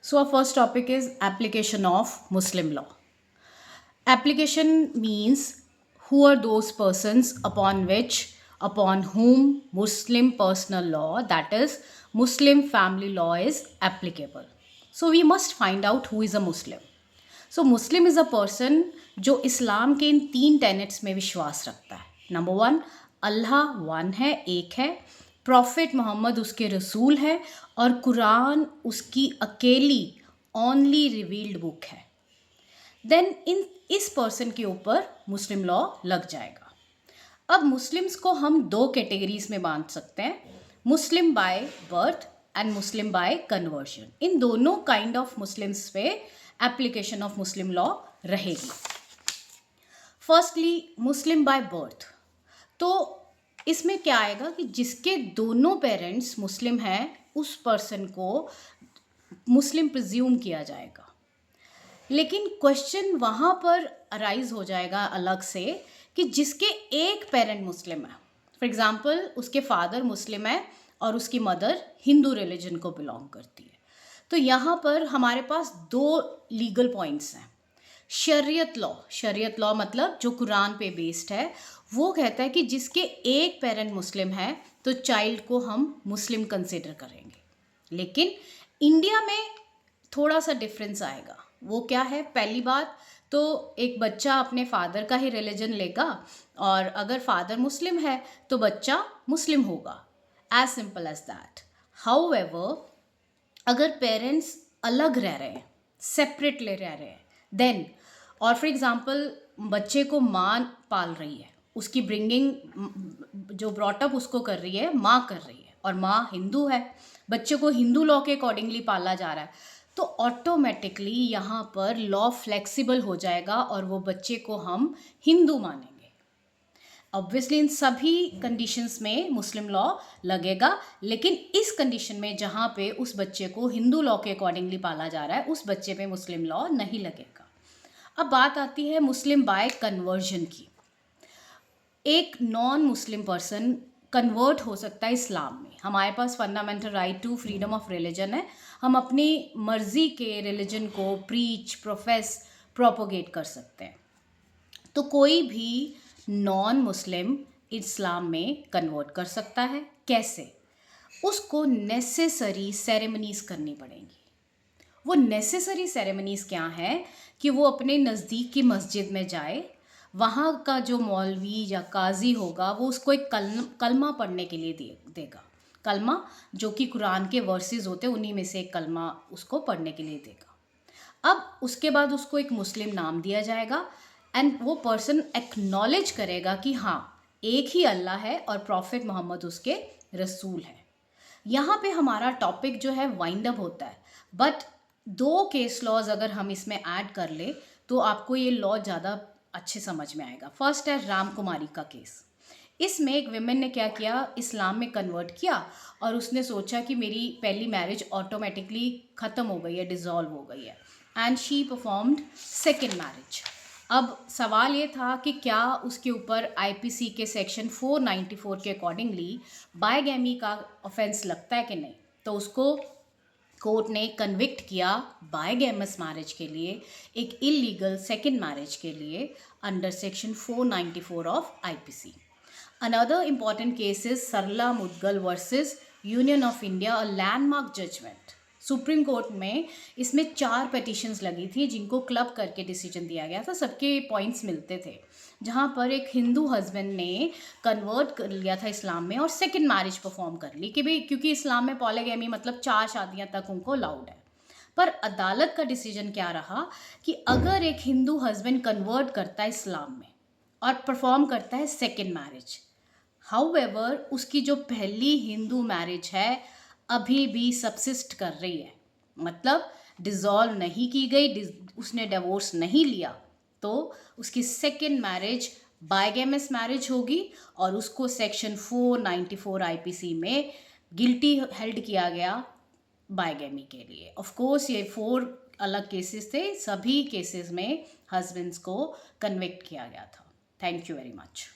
So our first topic is application of Muslim law. Application means who are those persons upon whom Muslim personal law, that is Muslim family law, is applicable. So we must find out who is a Muslim. So Muslim is a person जो इस्लाम के इन 3 tenets में विश्वास रखता है. Number 1, अल्लाह one है, एक है, profit Mohammad उसके रसूल है और कुरान उसकी अकेली ओनली रिवील्ड बुक है. देन इस पर्सन के ऊपर मुस्लिम लॉ लग जाएगा. अब मुस्लिम्स को हम 2 कैटेगरीज में बांट सकते हैं, Muslim by birth and Muslim by conversion. इन दोनों काइंड ऑफ मुस्लिम्स पे एप्लीकेशन ऑफ मुस्लिम लॉ रहेगी. Firstly Muslim by birth. तो इसमें क्या आएगा कि जिसके दोनों पेरेंट्स मुस्लिम हैं उस पर्सन को मुस्लिम प्रिज्यूम किया जाएगा. लेकिन क्वेश्चन वहाँ पर अराइज हो जाएगा अलग से कि जिसके एक पेरेंट मुस्लिम है, फॉर एग्जाम्पल उसके फादर मुस्लिम है और उसकी मदर हिंदू रिलीजन को बिलोंग करती है. तो यहाँ पर हमारे पास 2 लीगल पॉइंट्स हैं. शरीयत लॉ मतलब जो कुरान पे बेस्ड है, वो कहता है कि जिसके एक पेरेंट मुस्लिम है तो चाइल्ड को हम मुस्लिम कंसिडर करेंगे. लेकिन इंडिया में थोड़ा सा डिफरेंस आएगा. वो क्या है? पहली बात तो एक बच्चा अपने फादर का ही रिलीजन लेगा और अगर फादर मुस्लिम है तो बच्चा मुस्लिम होगा. As simple as that. However अगर पेरेंट्स अलग रह रहे हैं, सेपरेटली रह रहे हैं, देन और फॉर एग्जांपल बच्चे को माँ पाल रही है, उसकी ब्रिंगिंग जो ब्रॉटअप उसको कर रही है माँ कर रही है और माँ हिंदू है, बच्चे को हिंदू लॉ के अकॉर्डिंगली पाला जा रहा है, तो ऑटोमेटिकली यहाँ पर लॉ फ्लेक्सिबल हो जाएगा और वो बच्चे को हम हिंदू मानेंगे. ऑब्वियसली इन सभी कंडीशंस में मुस्लिम लॉ लगेगा, लेकिन इस कंडीशन में जहाँ पे उस बच्चे को हिंदू लॉ के अकॉर्डिंगली पाला जा रहा है उस बच्चे पे मुस्लिम लॉ नहीं लगेगा. अब बात आती है मुस्लिम बाय कन्वर्जन की. एक नॉन मुस्लिम पर्सन कन्वर्ट हो सकता है इस्लाम में. हमारे पास fundamental right to freedom of religion है. हम अपनी मर्जी के रिलीजन को प्रीच, प्रोफेस, प्रोपोगेट कर सकते हैं. तो कोई भी नॉन मुस्लिम इस्लाम में कन्वर्ट कर सकता है. कैसे? उसको नेसेसरी सेरेमनीज़ करनी पड़ेंगी. वो नेसेसरी सेरेमनीज़ क्या हैं कि वो अपने नज़दीक की मस्जिद में जाए, वहाँ का जो मौलवी या काजी होगा वो उसको एक कलमा पढ़ने के लिए देगा. कलमा जो कि कुरान के वर्सेस होते हैं उन्हीं में से एक कलमा उसको पढ़ने के लिए देगा. अब उसके बाद उसको एक मुस्लिम नाम दिया जाएगा एंड वो पर्सन एक्नॉलेज करेगा कि हाँ एक ही अल्लाह है और प्रॉफिट मोहम्मद उसके रसूल है. यहाँ पे हमारा टॉपिक जो है वाइंड अप होता है. बट 2 केस लॉज अगर हम इसमें ऐड कर ले तो आपको ये लॉ ज़्यादा अच्छे समझ में आएगा. फर्स्ट है राम कुमारी का केस. इसमें एक विमेन ने क्या किया, इस्लाम में कन्वर्ट किया और उसने सोचा कि मेरी पहली मैरिज ऑटोमेटिकली ख़त्म हो गई है, डिज़ोल्व हो गई है, and she performed second marriage. अब सवाल ये था कि क्या उसके ऊपर आईपीसी के सेक्शन 494 के अकॉर्डिंगली बायगैमी का ऑफेंस लगता है कि नहीं. तो उसको कोर्ट ने कन्विक्ट किया बायगैमस मैरिज के लिए, एक इलीगल सेकेंड मैरिज के लिए under section 494 of IPC. Another important case is Sarla Mudgal versus Union of India, a landmark judgment. Supreme Court में इसमें 4 पिटीशंस लगी थी जिनको क्लब करके डिसीजन दिया गया था. सबके पॉइंट्स मिलते थे. जहाँ पर एक हिंदू हस्बैंड ने कन्वर्ट कर लिया था इस्लाम में और सेकंड मैरिज परफॉर्म कर ली कि भाई क्योंकि इस्लाम में पॉलीगैमी मतलब 4 शादियाँ तक उनको अलाउड है. पर अदालत का डिसीजन क्या रहा कि अगर एक हिंदू हस्बैंड कन्वर्ट करता है इस्लाम में और परफॉर्म करता है सेकेंड मैरिज, हाउएवर उसकी जो पहली हिंदू मैरिज है अभी भी सबसिस्ट कर रही है, मतलब डिज़ोल्व नहीं की गई, उसने डिवोर्स नहीं लिया, तो उसकी सेकेंड मैरिज बायगैमस मैरिज होगी और उसको सेक्शन 494 आईपीसी में गिल्टी हेल्ड किया गया बायगैमी के लिए. ऑफ कोर्स ये 4 अलग केसेस थे, सभी केसेस में हस्बैंड्स को कन्विक्ट किया गया था. Thank you very much.